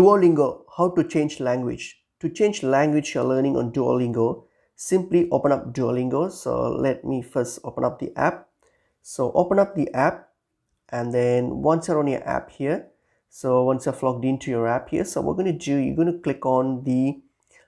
Duolingo, how to change language. To change language you're learning on Duolingo, simply open up Duolingo. So let me first open up the app. So open up the app, and then once you're on your app here, so once you've logged into your app here, so what we're going to do, you're going to click on the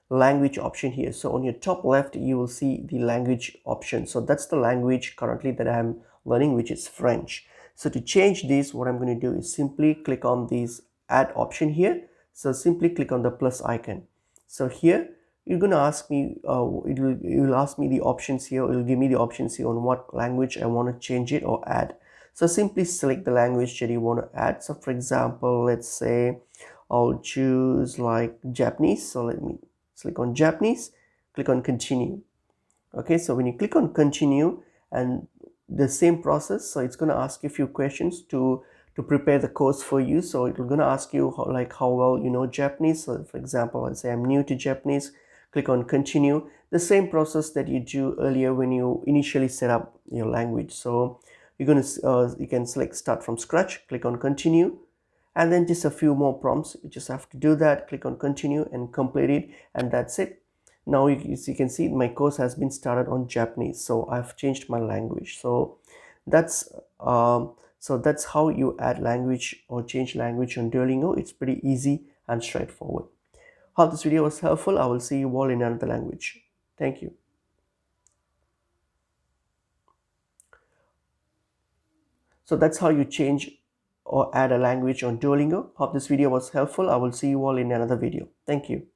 language option here. So on your top left you will see the language option. So that's the language currently that I'm learning, which is French. So to change this, what I'm going to do is simply click on this add option here. So simply click on the plus icon. So here you're going to ask me it will ask me the options here. It will give me the options here on what language I want to change it or add. So simply select the language that you want to add. So for example, let's say I'll choose like Japanese. So let me click on Japanese, click on continue. Okay, so when you click on continue, and the same process, so it's going to ask you a few questions to prepare the course for you. So it's going to ask you how well you know Japanese. So for example, let's say I'm new to Japanese, click on continue. The same process that you do earlier when you initially set up your language. So you're going to you can select start from scratch, click on continue, and then just a few more prompts. You just have to do that, click on continue and complete it, and that's it. Now you can see my course has been started on Japanese, so I've changed my language. So that's that's how you add language or change language on Duolingo. It's pretty easy and straightforward. Hope this video was helpful. I will see you all in another language. Thank you. So that's how you change or add a language on Duolingo. Hope this video was helpful. I will see you all in another video. Thank you.